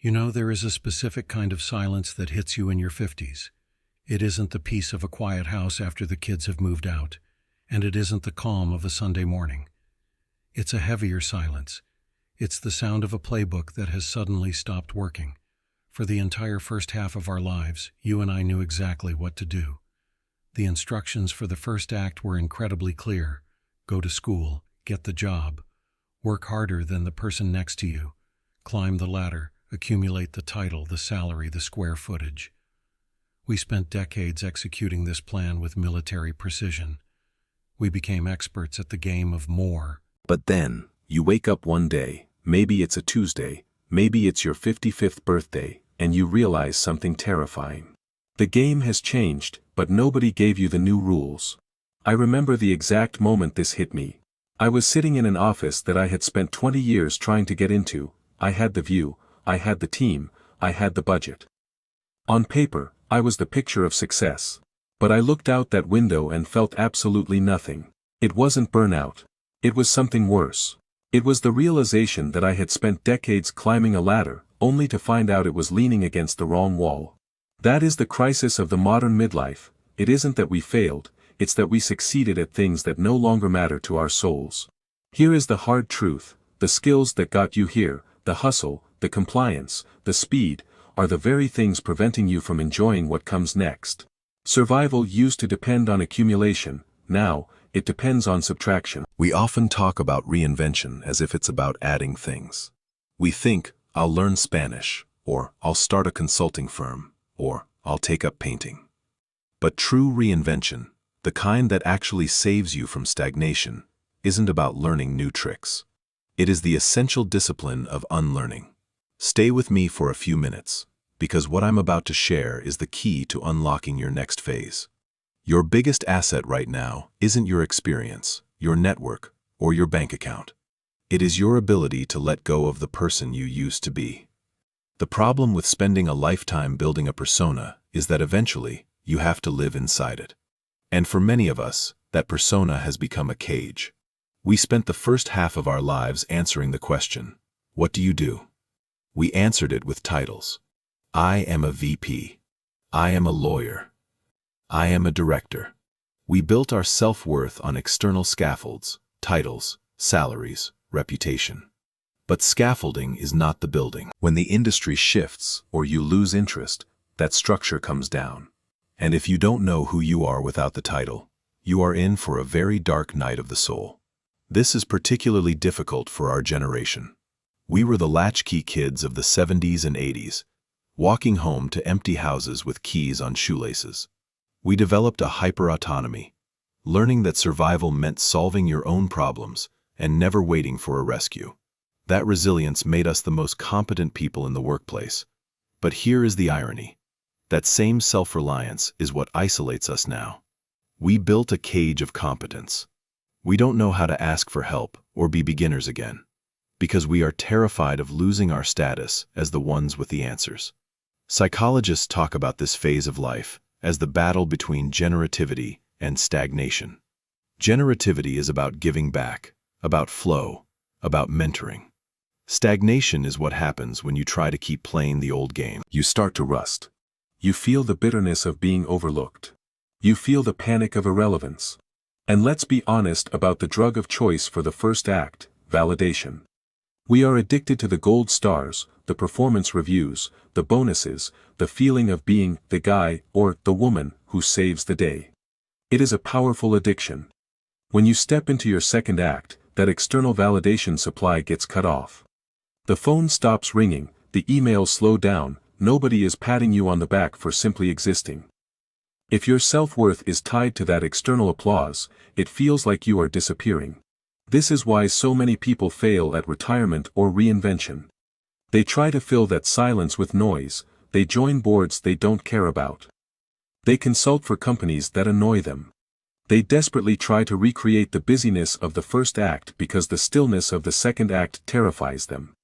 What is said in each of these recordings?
You know, there is a specific kind of silence that hits you in your 50s. It isn't the peace of a quiet house after the kids have moved out, and it isn't the calm of a Sunday morning. It's a heavier silence. It's the sound of a playbook that has suddenly stopped working. For the entire first half of our lives, you and I knew exactly what to do. The instructions for the first act were incredibly clear. Go to school, get the job, work harder than the person next to you, climb the ladder, accumulate the title, the salary, the square footage. We spent decades executing this plan with military precision. We became experts at the game of more. But then, you wake up one day, maybe it's a Tuesday, maybe it's your 55th birthday, and you realize something terrifying. The game has changed, but nobody gave you the new rules. I remember the exact moment this hit me. I was sitting in an office that I had spent 20 years trying to get into. I had the view, I had the team, I had the budget. On paper, I was the picture of success. But I looked out that window and felt absolutely nothing. It wasn't burnout. It was something worse. It was the realization that I had spent decades climbing a ladder, only to find out it was leaning against the wrong wall. That is the crisis of the modern midlife. It isn't that we failed, it's that we succeeded at things that no longer matter to our souls. Here is the hard truth: the skills that got you here, the hustle, the compliance, the speed, are the very things preventing you from enjoying what comes next. Survival used to depend on accumulation, now, it depends on subtraction. We often talk about reinvention as if it's about adding things. We think, I'll learn Spanish, or I'll start a consulting firm, or I'll take up painting. But true reinvention, the kind that actually saves you from stagnation, isn't about learning new tricks. It is the essential discipline of unlearning. Stay with me for a few minutes, because what I'm about to share is the key to unlocking your next phase. Your biggest asset right now isn't your experience, your network, or your bank account. It is your ability to let go of the person you used to be. The problem with spending a lifetime building a persona is that eventually you have to live inside it. And for many of us, that persona has become a cage. We spent the first half of our lives answering the question, what do you do? We answered it with titles. I am a VP. I am a lawyer. I am a director. We built our self-worth on external scaffolds, titles, salaries, reputation. But scaffolding is not the building. When the industry shifts or you lose interest, that structure comes down. And if you don't know who you are without the title, you are in for a very dark night of the soul. This is particularly difficult for our generation. We were the latchkey kids of the 70s and 80s, walking home to empty houses with keys on shoelaces. We developed a hyper-autonomy, learning that survival meant solving your own problems and never waiting for a rescue. That resilience made us the most competent people in the workplace. But here is the irony. That same self-reliance is what isolates us now. We built a cage of competence. We don't know how to ask for help or be beginners again, because we are terrified of losing our status as the ones with the answers. Psychologists talk about this phase of life as the battle between generativity and stagnation. Generativity is about giving back, about flow, about mentoring. Stagnation is what happens when you try to keep playing the old game. You start to rust. You feel the bitterness of being overlooked. You feel the panic of irrelevance. And let's be honest about the drug of choice for the first act, validation. We are addicted to the gold stars, the performance reviews, the bonuses, the feeling of being the guy or the woman who saves the day. It is a powerful addiction. When you step into your second act, that external validation supply gets cut off. The phone stops ringing, the emails slow down, nobody is patting you on the back for simply existing. If your self-worth is tied to that external applause, it feels like you are disappearing. This is why so many people fail at retirement or reinvention. They try to fill that silence with noise, they join boards they don't care about. They consult for companies that annoy them. They desperately try to recreate the busyness of the first act because the stillness of the second act terrifies them.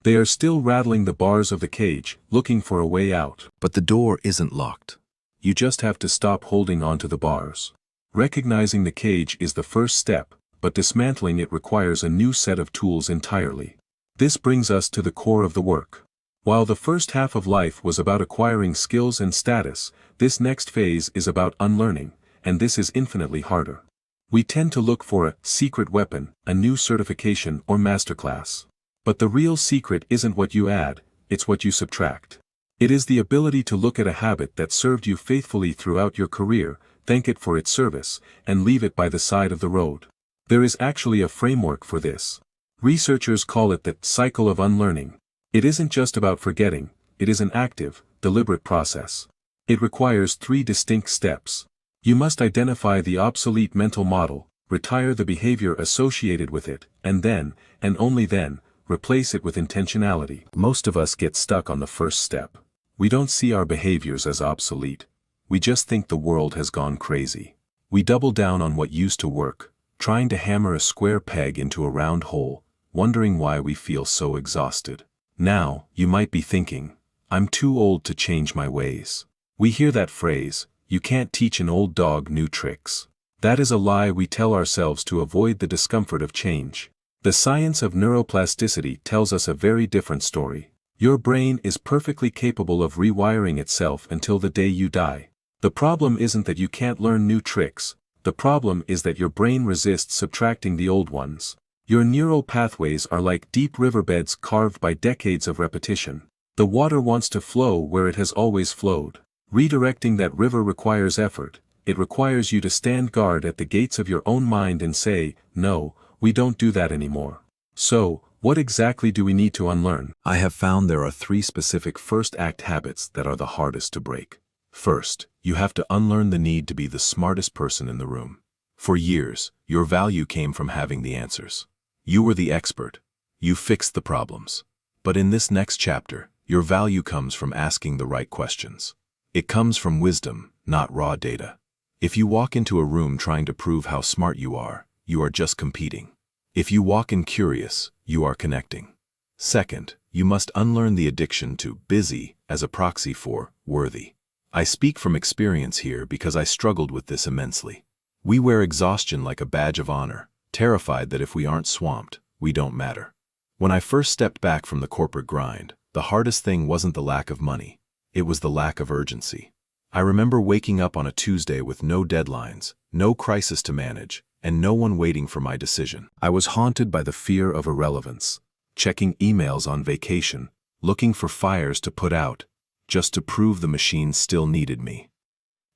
They are still rattling the bars of the cage, looking for a way out. But the door isn't locked. You just have to stop holding onto the bars. Recognizing the cage is the first step, but dismantling it requires a new set of tools entirely. This brings us to the core of the work. While the first half of life was about acquiring skills and status, this next phase is about unlearning, and this is infinitely harder. We tend to look for a secret weapon, a new certification or masterclass. But the real secret isn't what you add, it's what you subtract. It is the ability to look at a habit that served you faithfully throughout your career, thank it for its service, and leave it by the side of the road. There is actually a framework for this. Researchers call it the cycle of unlearning. It isn't just about forgetting, it is an active, deliberate process. It requires 3 distinct steps. You must identify the obsolete mental model, retire the behavior associated with it, and then, and only then, replace it with intentionality. Most of us get stuck on the first step. We don't see our behaviors as obsolete. We just think the world has gone crazy. We double down on what used to work, trying to hammer a square peg into a round hole, wondering why we feel so exhausted. Now, you might be thinking, I'm too old to change my ways. We hear that phrase, you can't teach an old dog new tricks. That is a lie we tell ourselves to avoid the discomfort of change. The science of neuroplasticity tells us a very different story. Your brain is perfectly capable of rewiring itself until the day you die. The problem isn't that you can't learn new tricks, the problem is that your brain resists subtracting the old ones. Your neural pathways are like deep riverbeds carved by decades of repetition. The water wants to flow where it has always flowed. Redirecting that river requires effort. It requires you to stand guard at the gates of your own mind and say, no, we don't do that anymore. So, what exactly do we need to unlearn? I have found there are 3 specific first-act habits that are the hardest to break. First, you have to unlearn the need to be the smartest person in the room. For years, your value came from having the answers. You were the expert. You fixed the problems. But in this next chapter, your value comes from asking the right questions. It comes from wisdom, not raw data. If you walk into a room trying to prove how smart you are just competing. If you walk in curious, you are connecting. Second, you must unlearn the addiction to busy as a proxy for worthy. I speak from experience here because I struggled with this immensely. We wear exhaustion like a badge of honor, terrified that if we aren't swamped, we don't matter. When I first stepped back from the corporate grind, the hardest thing wasn't the lack of money, it was the lack of urgency. I remember waking up on a Tuesday with no deadlines, no crisis to manage, and no one waiting for my decision. I was haunted by the fear of irrelevance, checking emails on vacation, looking for fires to put out, just to prove the machine still needed me.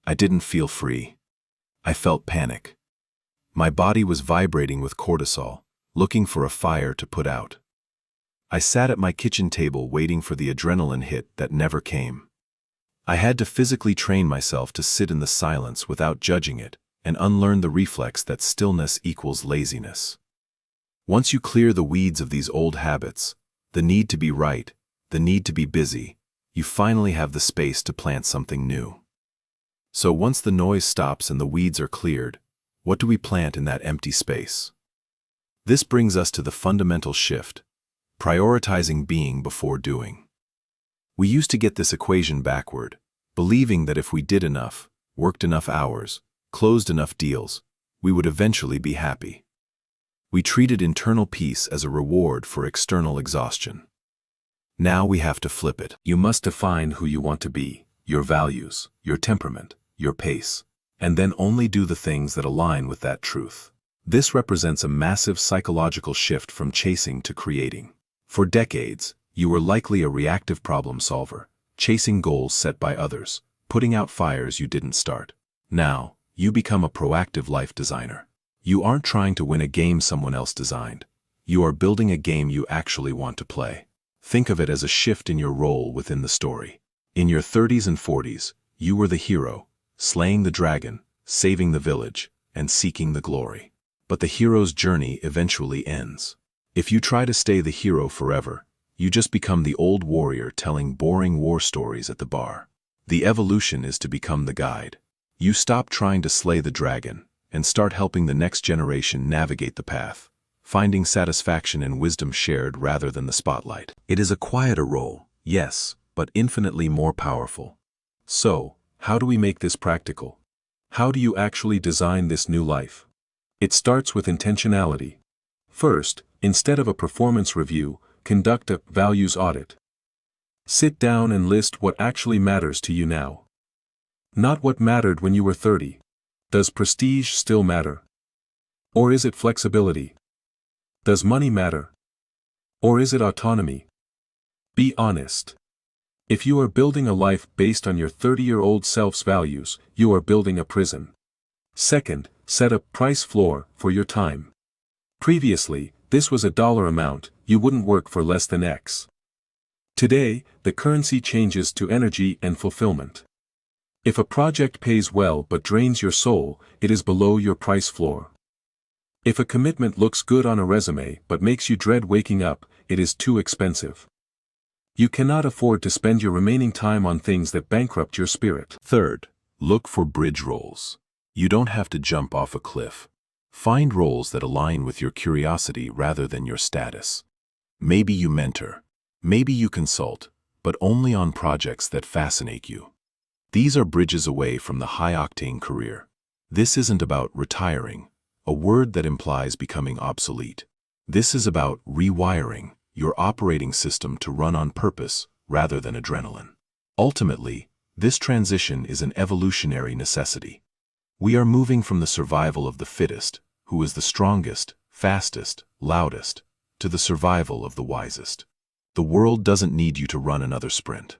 I didn't feel free. I felt panic. My body was vibrating with cortisol, looking for a fire to put out. I sat at my kitchen table waiting for the adrenaline hit that never came. I had to physically train myself to sit in the silence without judging it and unlearn the reflex that stillness equals laziness. Once you clear the weeds of these old habits, the need to be right, the need to be busy, you finally have the space to plant something new. So once the noise stops and the weeds are cleared, what do we plant in that empty space? This brings us to the fundamental shift, prioritizing being before doing. We used to get this equation backward, believing that if we did enough, worked enough hours, closed enough deals, we would eventually be happy. We treated internal peace as a reward for external exhaustion. Now we have to flip it. You must define who you want to be, your values, your temperament, your pace, and then only do the things that align with that truth. This represents a massive psychological shift from chasing to creating. For decades, you were likely a reactive problem solver, chasing goals set by others, putting out fires you didn't start. Now, you become a proactive life designer. You aren't trying to win a game someone else designed. You are building a game you actually want to play. Think of it as a shift in your role within the story. In your 30s and 40s, you were the hero, slaying the dragon, saving the village, and seeking the glory. But the hero's journey eventually ends. If you try to stay the hero forever, you just become the old warrior telling boring war stories at the bar. The evolution is to become the guide. You stop trying to slay the dragon and start helping the next generation navigate the path, finding satisfaction in wisdom shared rather than the spotlight. It is a quieter role, yes, but infinitely more powerful. So, how do we make this practical? How do you actually design this new life? It starts with intentionality. First, instead of a performance review, conduct a values audit. Sit down and list what actually matters to you now. Not what mattered when you were 30. Does prestige still matter? Or is it flexibility? Does money matter? Or is it autonomy? Be honest. If you are building a life based on your 30-year-old self's values, you are building a prison. Second, set a price floor for your time. Previously, this was a dollar amount, you wouldn't work for less than X. Today, the currency changes to energy and fulfillment. If a project pays well but drains your soul, it is below your price floor. If a commitment looks good on a resume but makes you dread waking up, it is too expensive. You cannot afford to spend your remaining time on things that bankrupt your spirit. Third, look for bridge roles. You don't have to jump off a cliff. Find roles that align with your curiosity rather than your status. Maybe you mentor. Maybe you consult, but only on projects that fascinate you. These are bridges away from the high-octane career. This isn't about retiring, a word that implies becoming obsolete. This is about rewiring your operating system to run on purpose rather than adrenaline. Ultimately, this transition is an evolutionary necessity. We are moving from the survival of the fittest, who is the strongest, fastest, loudest, to the survival of the wisest. The world doesn't need you to run another sprint.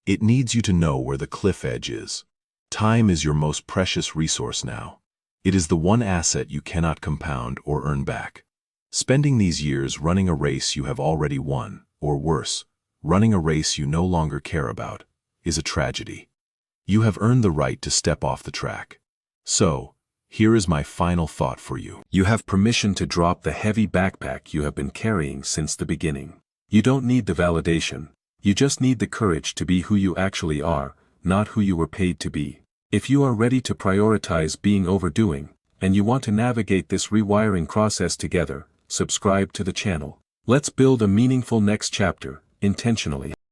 It needs you to know where the cliff edge is. Time is your most precious resource now. It is the one asset you cannot compound or earn back. Spending these years running a race you have already won, or worse, running a race you no longer care about, is a tragedy. You have earned the right to step off the track. So, here is my final thought for you. You have permission to drop the heavy backpack you have been carrying since the beginning. You don't need the validation. You just need the courage to be who you actually are, not who you were paid to be. If you are ready to prioritize being overdoing, and you want to navigate this rewiring process together, subscribe to the channel. Let's build a meaningful next chapter, intentionally.